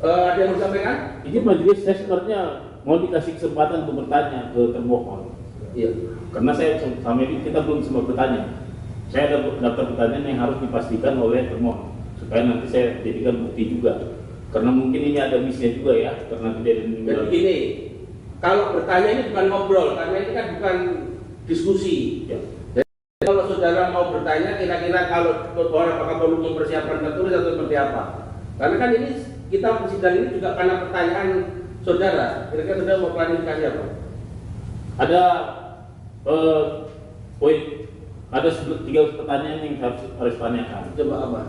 Ada yang mau disampaikan? Ini majelis saya sebenarnya mau dikasih kesempatan untuk bertanya ke termohon. Iya. Karena saya sama ini kita belum sempat bertanya. Saya ada daftar pertanyaan yang harus dipastikan oleh termohon supaya nanti saya jadikan bukti juga. Karena mungkin ini ada missnya juga ya, karena kejadian ini. Jadi gini, kalau bertanya ini bukan ngobrol, karena ini kan bukan diskusi. Ya. Jadi kalau saudara mau bertanya, kira-kira kalau apakah perlu mempersiapkan tertulis atau seperti apa? Karena kan ini kita persidangan ini juga karena pertanyaan saudara. Kira-kira saudara mau klarifikasi apa? Ada poin, ada 3 pertanyaan yang harus tanyakan. Coba apa?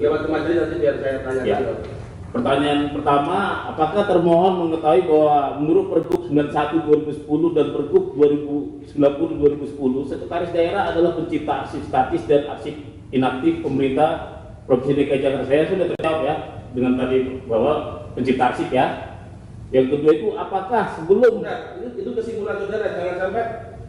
Lewat ke majelis nanti biar saya tanya. Ya. Pertanyaan pertama, apakah termohon mengetahui bahwa menurut Pergub 91 2010 dan Pergub 90 2010, sekretaris daerah adalah pencipta arsip statis dan arsip inaktif pemerintah Provinsi DKI Jakarta? Saya sudah terjawab ya dengan tadi bahwa pencipta arsip ya. Yang kedua itu, apakah sebelum itu kesimpulan saudara, jangan sampai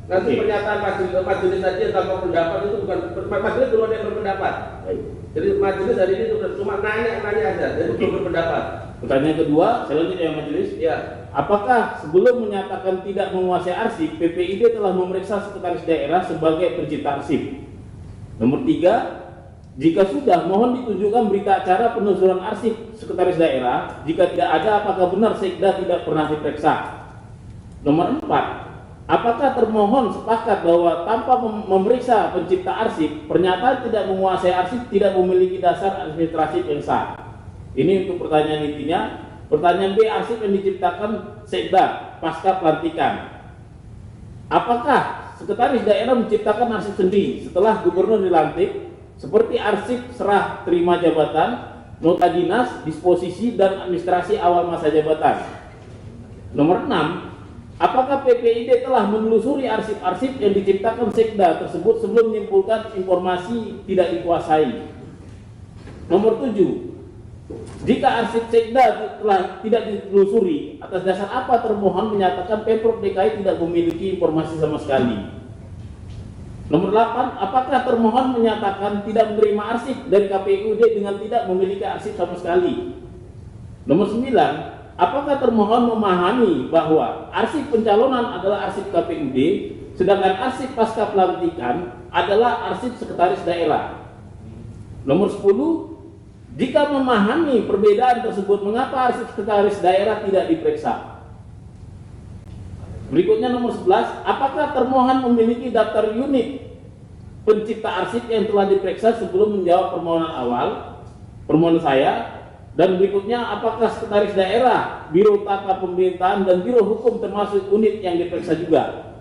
nanti pernyataan majelis tadi tanpa pendapat itu bukan majelis belum ada yang berpendapat. Baik. Jadi majelis hari ini cuma nanya aja, jadi belum berpendapat. Pertanyaan kedua, selanjutnya yang majelis, Ya, apakah sebelum menyatakan tidak menguasai arsip, PPID telah memeriksa sekretaris daerah sebagai pencipta arsip? Nomor 3, jika sudah, mohon ditunjukkan berita acara penelusuran arsip sekretaris daerah. Jika tidak ada, apakah benar Sekda tidak pernah diperiksa? Nomor 4, apakah termohon sepakat bahwa tanpa memeriksa pencipta arsip, pernyataan tidak menguasai arsip tidak memiliki dasar administratif yang sah? Ini untuk pertanyaan intinya. Pertanyaan B, arsip yang diciptakan Sekda pasca pelantikan. Apakah sekretaris daerah menciptakan arsip sendiri setelah gubernur dilantik, seperti arsip serah terima jabatan, nota dinas, disposisi, dan administrasi awal masa jabatan? Nomor 6, apakah PPID telah menelusuri arsip-arsip yang diciptakan Sekda tersebut sebelum menyimpulkan informasi tidak dikuasai? Nomor 7, jika arsip Sekda telah tidak ditelusuri, atas dasar apa termohon menyatakan Pemprov DKI tidak memiliki informasi sama sekali? Nomor 8, apakah termohon menyatakan tidak menerima arsip dari KPUD dengan tidak memiliki arsip sama sekali? Nomor 9, apakah termohon memahami bahwa arsip pencalonan adalah arsip KPUD, sedangkan arsip pasca pelantikan adalah arsip sekretaris daerah? Nomor 10, jika memahami perbedaan tersebut, mengapa arsip sekretaris daerah tidak diperiksa? Berikutnya nomor 11, apakah termohon memiliki daftar unit pencipta arsip yang telah diperiksa sebelum menjawab permohonan saya? Dan berikutnya, apakah sekretaris daerah, Biro Tata Pemerintahan, dan Biro Hukum termasuk unit yang diperiksa juga?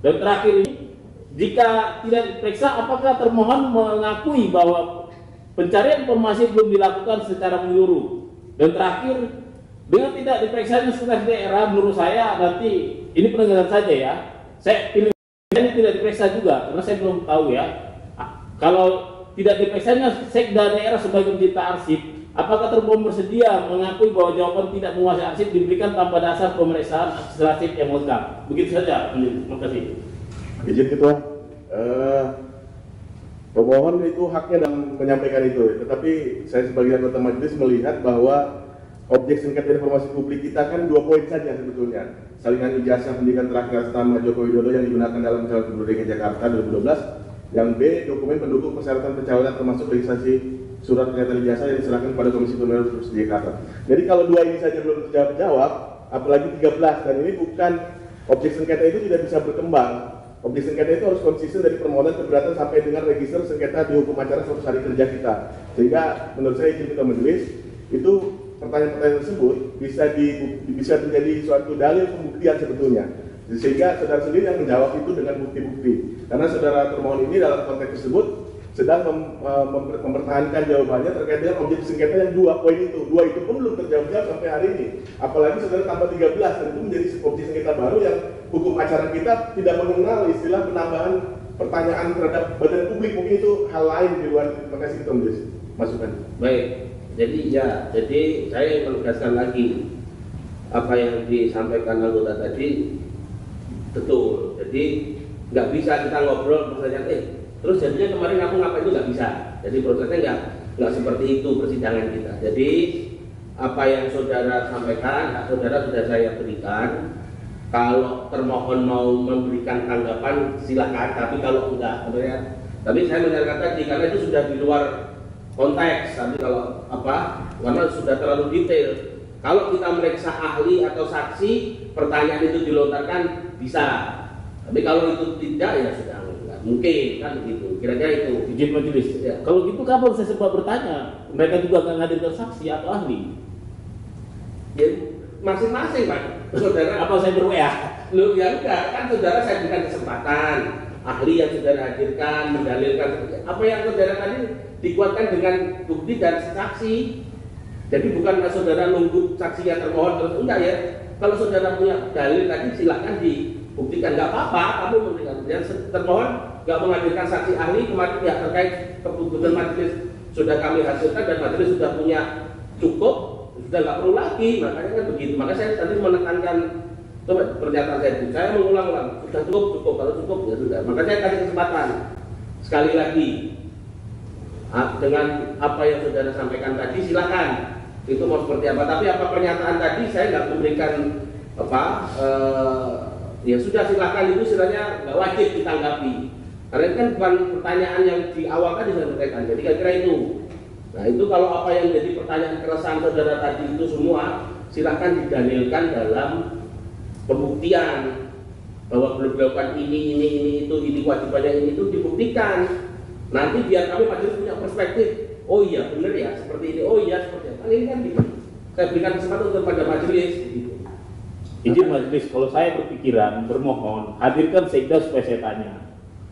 Dan terakhir ini, jika tidak diperiksa, apakah termohon mengakui bahwa pencarian informasi belum dilakukan secara menyeluruh? Dan terakhir, dengan tidak diperiksanya sekretaris daerah, menurut saya nanti ini pendengaran saja ya. Saya pilih ini tidak diperiksa juga karena saya belum tahu ya. Kalau tidak diperiksanya Sekda daerah sebagai pencipta arsip, apakah termohon bersedia mengakui bahwa jawaban tidak menguasai arsip diberikan tanpa dasar pemeriksaan administratif yang lengkap? Begitu saja. Terima kasih. Izin Ketua, pemohon itu haknya dalam menyampaikan itu, tetapi saya sebagai anggota majelis melihat bahwa objek sengketa informasi publik kita kan 2 poin saja sebetulnya. Salinan ijazah pendidikan terakhir atas nama Joko Widodo yang digunakan dalam calon gubernur DKI Jakarta 2012. Yang B, dokumen pendukung persyaratan pencalonan termasuk registrasi surat pernyataan ijazah yang diserahkan pada Komisi Pemilihan Provinsi Jakarta. Jadi kalau 2 ini saja belum terjawab, apalagi 13, dan ini bukan objek sengketa itu tidak bisa berkembang. Objek sengketa itu harus konsisten dari permohonan keberatan sampai dengan register sengketa di hukum acara 100 hari kerja kita. Sehingga menurut saya izin kita majelis itu pertanyaan-pertanyaan tersebut bisa menjadi suatu dalil pembuktian sebetulnya, sehingga saudara sendiri yang menjawab itu dengan bukti-bukti. Karena saudara termohon ini dalam konteks tersebut sedang mempertahankan jawabannya terkait dengan objek sengketa yang 2 poin itu. 2 itu pun belum terjawab sampai hari ini. Apalagi saudara tambah 13, dan itu menjadi objek sengketa baru yang hukum acara kita tidak mengenal istilah penambahan pertanyaan terhadap badan publik. Mungkin itu hal lain di luar. Terima kasih kita masukan. baik. Jadi saya menegaskan lagi apa yang disampaikan anggota tadi betul. Jadi nggak bisa kita ngobrol pertanyaan terus jadinya kemarin aku ngapain, itu nggak bisa. Jadi prosesnya nggak seperti itu persidangan kita. Jadi apa yang saudara sampaikan, hak saudara sudah saya berikan. Kalau termohon mau memberikan tanggapan silakan, tapi kalau enggak, tapi saya menyarankan tadi karena itu sudah di luar konteks. Tapi kalau karena sudah terlalu detail. Kalau kita meriksa ahli atau saksi, pertanyaan itu dilontarkan bisa. Tapi kalau itu tidak, ya sudah enggak mungkin kan begitu. Kira-kira itu. Izin majelis. Ya. Kalau gitu kapan saya sempat bertanya? Mereka juga nggak hadirkan saksi atau ahli? Ya, masing-masing Pak. Saudara Apa saya ber-WA? Lu ya enggak, kan saudara saya berikan kesempatan. Ahli yang saudara hadirkan, mendalilkan apa yang saudara tadi dikuatkan dengan bukti dan saksi. Jadi bukan saudara nunggu saksinya termohon terus, enggak ya. Kalau saudara punya dalil tadi silakan dibuktikan, enggak apa-apa kamu memberikan. Yang termohon enggak menghadirkan saksi ahli, kemarin pihak terkait keputusan majelis sudah kami hasilkan dan majelis sudah punya cukup, sudah nggak perlu lagi. Makanya kan begitu. Maka saya tadi menekankan pernyataan saya mengulang-ulang, sudah cukup, kalau cukup ya sudah. Maka saya kasih kesempatan sekali lagi dengan apa yang saudara sampaikan tadi, silakan itu mau seperti apa. Tapi apa pernyataan tadi saya nggak memberikan ya sudah silakan, itu istilahnya nggak wajib ditanggapi. Karena itu kan bukan pertanyaan yang di awal tadi saya sampaikan. Jadi kira-kira itu. Nah itu kalau apa yang jadi pertanyaan keresahan saudara tadi itu semua silakan didalilkan dalam pembuktian bahwa belum dilakukan ini kewajibannya ini itu dibuktikan. Nanti biar kami majelis punya perspektif. Oh iya benar ya seperti ini. Oh iya seperti itu. Ini kan gitu. Saya berikan kesempatan untuk pada majelis. Gitu. Izin majelis, kalau saya berpikiran bermohon hadirkan sekda supaya saya tanya.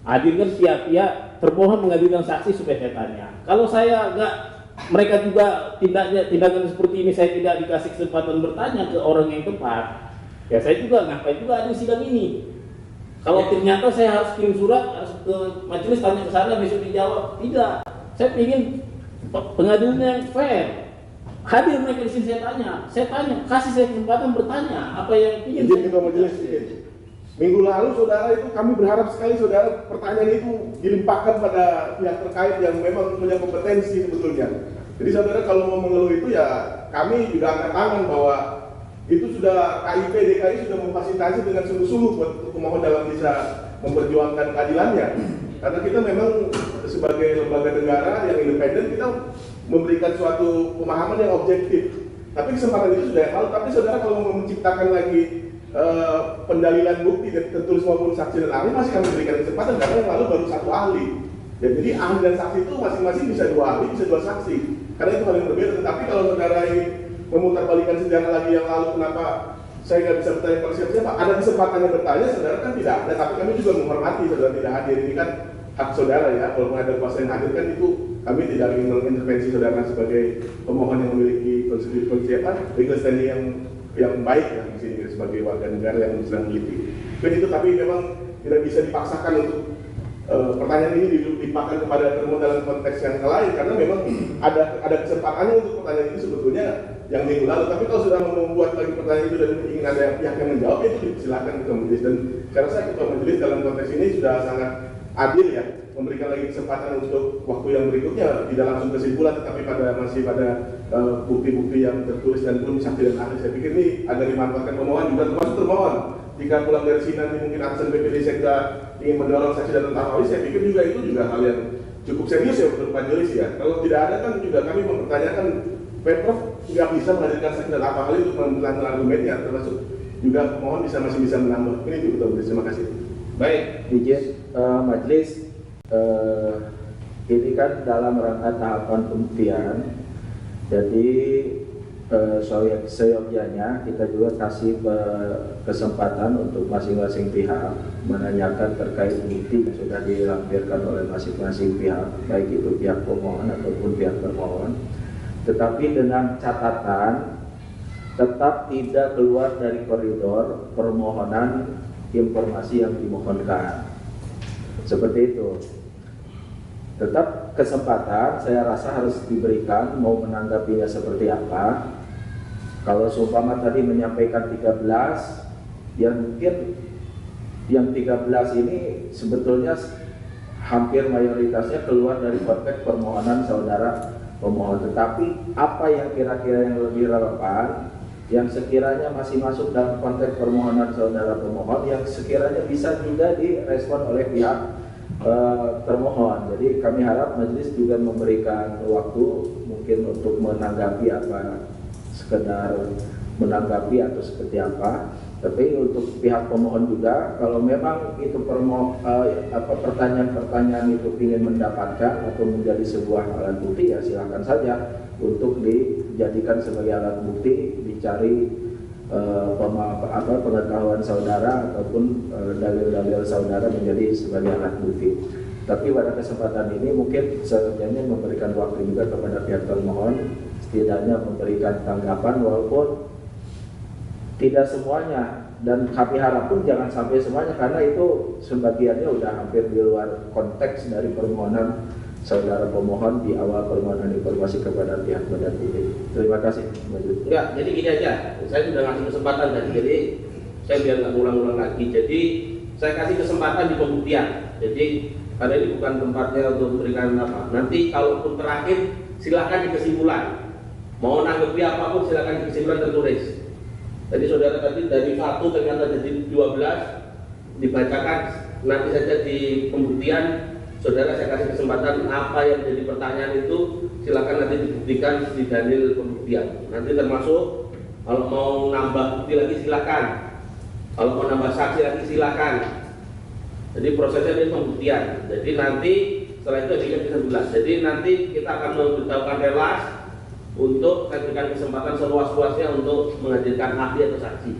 Hadirkan pihak-pihak termohon menghadirkan saksi supaya saya tanya. Kalau saya enggak, mereka juga tindakan seperti ini, saya tidak dikasih kesempatan bertanya ke orang yang tepat, ya saya juga ngapain juga ada sidang ini. Kalau ternyata saya harus kirim surat, harus ke majelis tanya ke sana besok dijawab, tidak. Saya ingin pengadilan yang fair. Hadir mereka di sini saya tanya, kasih saya kesempatan bertanya apa yang ingin. Izin ketua majelis. Minggu lalu saudara itu kami berharap sekali saudara pertanyaan itu dilimpahkan pada pihak terkait yang memang punya kompetensi sebetulnya. Jadi saudara kalau mau mengeluh itu ya kami juga angkat tangan bahwa itu sudah KIP DKI sudah memfasilitasi dengan sungguh-sungguh buat pemohon dalam bisa memperjuangkan keadilannya. Karena kita memang sebagai lembaga negara yang independen kita memberikan suatu pemahaman yang objektif. Tapi kesempatan itu sudah lalu. Tapi saudara kalau mau menciptakan lagi pendalilan bukti dan tertulis maupun saksi dan ahli masih kami berikan kesempatan karena yang lalu baru satu ahli. Ya, jadi ahli dan saksi itu masing-masing bisa dua ahli, bisa dua saksi. Karena itu hal yang berbeda. Tetapi kalau saudara ini memutarbalikkan sejarah lagi yang lalu, kenapa saya nggak bisa bertanya pada siapa? Ada kesempatan yang bertanya, saudara kan tidak ada. Tapi kami juga menghormati saudara tidak hadir. Ini kan hak saudara ya. Kalau ada kuasa yang hadir kan itu kami tidak ingin mengintervensi saudara sebagai pemohon yang memiliki legal standing yang baik ya di sini sebagai warga negara yang sedang meneliti. Dan itu tapi memang tidak bisa dipaksakan untuk pertanyaan ini dilimpahkan kepada termohon dalam konteks yang lain karena memang ada kesempatannya untuk pertanyaan itu sebetulnya yang minggu lalu. Tapi kalau sudah membuat lagi pertanyaan itu dan ingin ada pihak yang menjawab itu silakan ketua majelis. Dan saya rasa ketua majelis dalam konteks ini sudah sangat adil ya, memberikan lagi kesempatan untuk waktu yang berikutnya tidak langsung kesimpulan tetapi masih pada bukti-bukti yang tertulis dan pun saksi dan ahli. Saya pikir ini agar dimanfaatkan pemohon juga termasuk termohon jika pulang dari sini nanti mungkin atasan BPD Sekda ingin mendorong saksi dan ahli, saya pikir juga itu juga hal yang cukup serius ya untuk majelis ya. Kalau tidak ada kan juga kami mempertanyakan Pemprov nggak bisa menghadirkan saksi dan ahli untuk menerangkan argumennya, termasuk juga pemohon masih bisa menambah. Ini juga terima kasih. Baik, izin majelis, ini kan dalam rangka tahapan pembuktian, jadi seyogyanya kita juga kasih kesempatan untuk masing-masing pihak menanyakan terkait bukti yang sudah dilampirkan oleh masing-masing pihak, baik itu pihak pemohon ataupun pihak termohon, tetapi dengan catatan tetap tidak keluar dari koridor permohonan informasi yang dimohonkan. Seperti itu. Tetap kesempatan saya rasa harus diberikan mau menanggapinya seperti apa. Kalau seumpama tadi menyampaikan 13, yang mungkin yang 13 ini sebetulnya hampir mayoritasnya keluar dari konteks permohonan saudara pemohon. Tetapi apa yang kira-kira yang lebih relevan, yang sekiranya masih masuk dalam konteks permohonan saudara pemohon, yang sekiranya bisa juga direspon oleh pihak termohon. Jadi kami harap majelis juga memberikan waktu mungkin untuk menanggapi apa, sekedar menanggapi atau seperti apa. Tapi untuk pihak pemohon juga, kalau memang itu pertanyaan-pertanyaan itu ingin mendapatkan atau menjadi sebuah alat bukti, ya silakan saja untuk dijadikan sebagai alat bukti, dicari pengetahuan saudara ataupun dalil-dalil saudara menjadi sebagai alat bukti. Tapi pada kesempatan ini mungkin sebenarnya memberikan waktu juga kepada pihak termohon, setidaknya memberikan tanggapan walaupun tidak semuanya, dan kami harap pun jangan sampai semuanya karena itu sebagiannya udah hampir di luar konteks dari permohonan saudara pemohon di awal permohonan informasi kepada pihak badan publik. Terima kasih. Enggak, jadi gini aja, saya sudah ngasih kesempatan tadi, jadi saya biar nggak ulang-ulang lagi. Jadi saya kasih kesempatan di pembuktian. Jadi karena ini bukan tempatnya untuk memberikan apa. Nanti kalaupun terakhir silakan di kesimpulan. Mau nanggapi apapun silakan di kesimpulan tertulis. Jadi saudara tadi dari 1 ternyata jadi 12 dibacakan, nanti saja di pembuktian saudara saya kasih kesempatan apa yang jadi pertanyaan itu silakan nanti dibuktikan di dalil pembuktian. Nanti termasuk kalau mau nambah bukti lagi silakan, kalau mau nambah saksi lagi silakan. Jadi prosesnya ini pembuktian. Jadi nanti setelah itu jika kesimpulan. Jadi nanti kita akan memberitahukan relas untuk memberikan kesempatan seluas-luasnya untuk menghadirkan ahli atau saksi.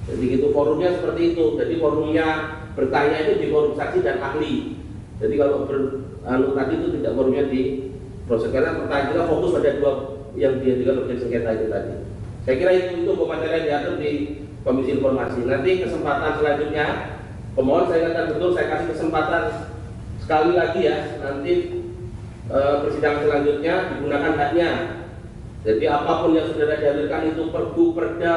Jadi itu forumnya seperti itu. Jadi forumnya bertanya itu di forum saksi dan ahli. Jadi kalau tadi itu tidak forumnya di proses, karena pertanyaan kita fokus pada 2 yang diajukan objek sengketa itu tadi. Saya kira itu pematerian diatur di Komisi Informasi. Nanti kesempatan selanjutnya pemohon saya katakan betul, saya kasih kesempatan sekali lagi ya, nanti persidangan selanjutnya digunakan haknya. Jadi apapun yang saudara dihadirkan itu perbu, perda,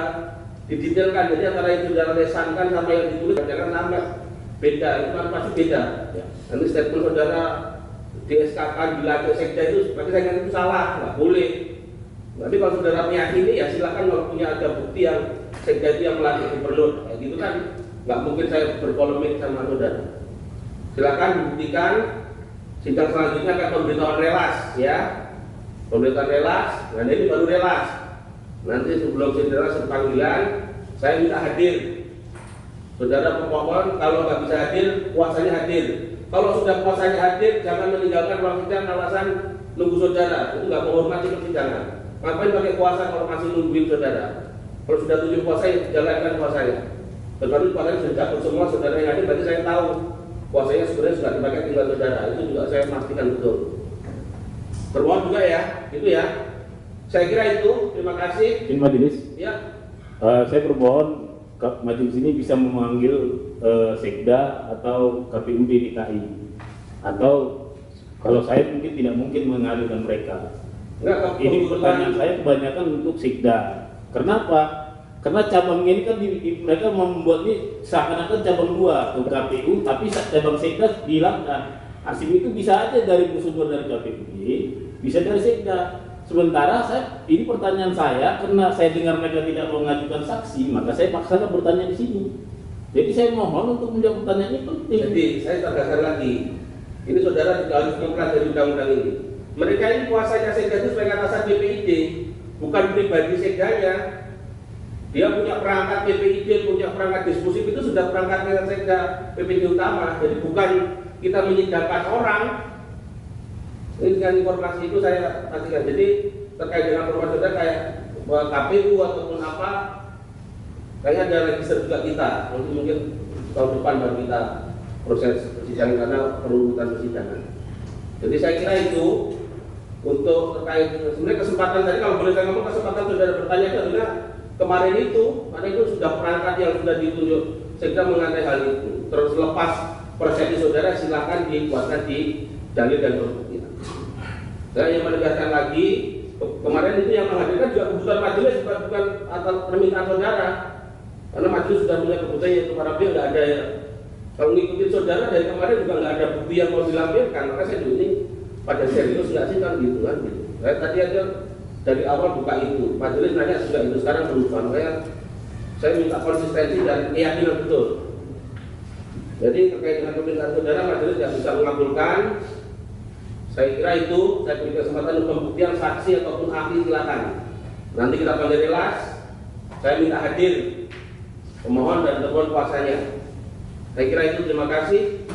didetailkan. Jadi antara yang saudara lesankan sama yang ditulis jangan nambah, beda, itu kan pasti beda. Ya. Nanti statement saudara di SK-kan dilatih sekda itu, berarti saya itu salah, nggak boleh. Tapi kalau saudara meyakini ya silakan, kalau punya ada bukti yang sekda itu yang melatih gubernur, ya gitu kan, nggak mungkin saya berpolemik sama saudara. Silakan dibuktikan. Sidang selanjutnya akan pemberitahuan relas, ya. Pemberitahuan relas, nah ini baru relas. Nanti sebelum saudara panggilan, saya minta hadir. Saudara pemohon kalau nggak bisa hadir, kuasanya hadir. Kalau sudah kuasanya hadir, jangan meninggalkan ruang sidang alasan nunggu saudara. Itu nggak menghormati persidangan. Ngapain pakai kuasa kalau masih nungguin saudara? Kalau sudah tujuh kuasa, ya jalankan kuasanya. Tetapi kuasanya sudah jatuh semua, saudara yang hadir, berarti saya tahu kuasanya sebenarnya sudah dipakai tinggal saudara. Itu juga saya pastikan betul. Termohon juga ya, itu ya. Saya kira itu. Terima kasih. Izin majelis. Ya. Saya bermohon majelis ini bisa memanggil Sekda atau KPUD DKI, atau kalau saya mungkin tidak mungkin mengadukan mereka. Enggak, ini pertanyaan saya kebanyakan untuk Sekda. Kenapa? Karena cabang ini kan mereka membuat ini seakan-akan cabang 2 untuk KPU, tapi cabang Sekda dihilangkan. Arsip itu bisa aja dari sumber dari KPUD, bisa dari Sekda. Sementara ini pertanyaan saya, karena saya dengar mereka tidak mengajukan saksi, maka saya paksakan bertanya di sini. Jadi saya mohon untuk menjawab pertanyaan ini penting. Jadi saya tegaskan lagi, ini saudara juga harus mempelajari undang-undang ini. Mereka ini kuasanya Sekda itu sebagai atasan BPID, bukan pribadi Sekdanya. Dia punya perangkat BPID, punya perangkat disposif, itu sudah perangkatnya Sekda BPID utama. Jadi bukan kita menyidangkan orang. Ini dengan informasi itu saya pastikan. Jadi terkait dengan informasi saudara kayak KPU ataupun apa, kayaknya ada register juga kita. Nanti mungkin tahun depan baru kita proses persidangan karena perurutan persidangan. Jadi saya kira itu untuk terkait sebenarnya kesempatan tadi, kalau boleh saya ngomong, kesempatan saudara bertanya itu adalah kemarin itu, karena itu sudah perangkat yang sudah ditunjuk, Sekda mengenai hal itu. Terus lepas persepsi saudara silakan dikuatkan di dalil dan bukti. Saya yang menegaskan lagi, kemarin itu yang menghadirkan juga keputusan majelis, bukan atas permintaan saudara. Karena majelis sudah punya keputusan yaitu para pihak nggak ada ya. Kalau ngikutin saudara dari kemarin juga nggak ada bukti yang mau dilampirkan, maka saya dulu ini pada serius nggak sih kan gitu kan gitu. Saya tadi aja dari awal buka itu, majelis nanya juga itu, sekarang berubah. Saya minta konsistensi dan keyakinan betul. Jadi terkait dengan permintaan saudara, majelis tidak bisa mengabulkan. Saya kira itu, saya beri kesempatan untuk pembuktian saksi ataupun ahli, silakan. Nanti kita panggil relas. Saya minta hadir pemohon dan termohon kuasanya. Saya kira itu, terima kasih.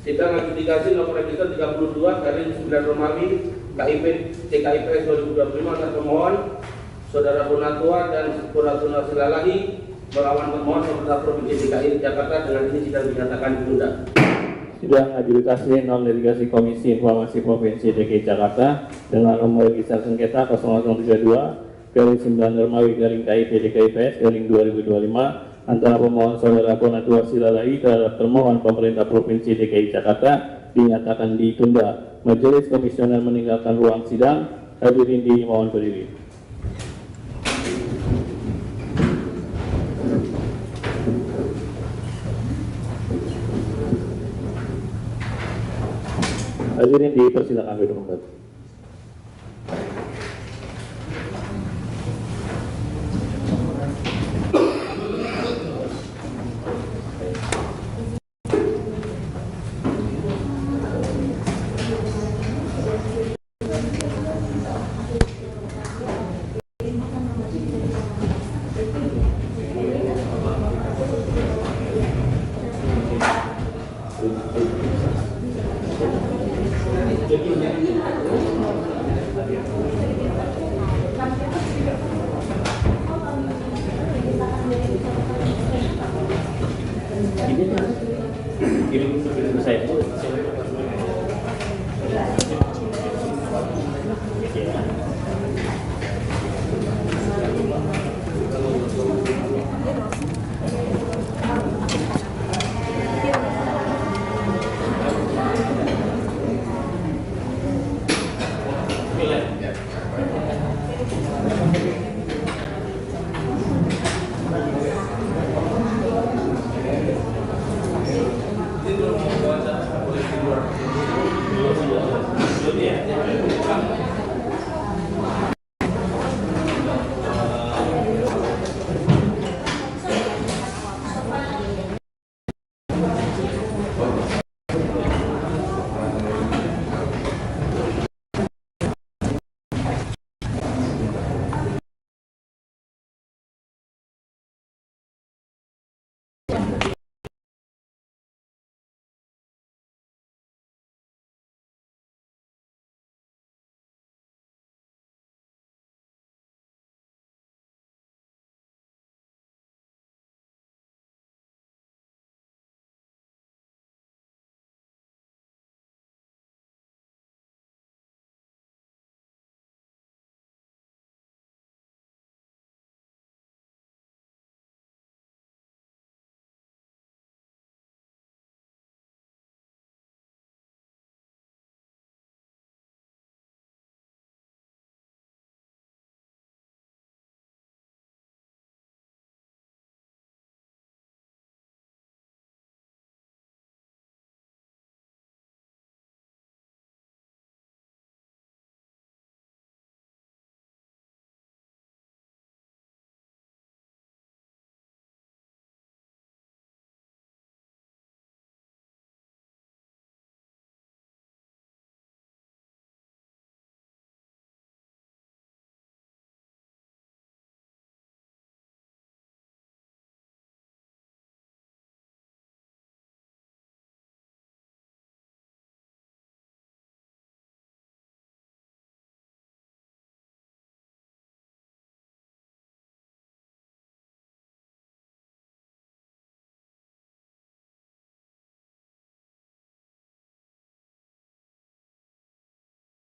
Sidang adjudikasi nomor register 32 garing 9 Romawi KIP TKIPS 2025 atas pemohon Saudara Bonatua dan Bonatua Silalahi melawan pemohon pemerintah Provinsi DKI Jakarta dengan ini sidang dinyatakan ditunda. Sidang adjudikasi non litigasi Komisi Informasi Provinsi DKI Jakarta dengan nomor register sengketa 0032 garing 9 Romawi garing KIP DKIPS garing 2025 antara pemohon Saudara Bonatua Silalahi terhadap termohon pemerintah Provinsi DKI Jakarta dinyatakan ditunda. Majelis komisioner meninggalkan ruang sidang. Hadirin dimohon berdiri. Hadirin dipersilakan duduk kembali.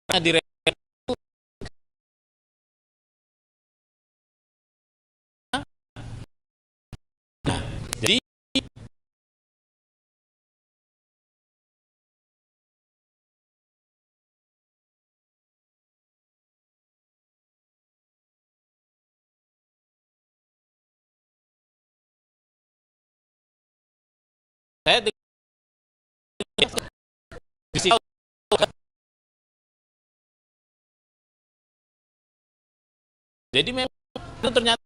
Jadi saya Jadi memang itu ternyata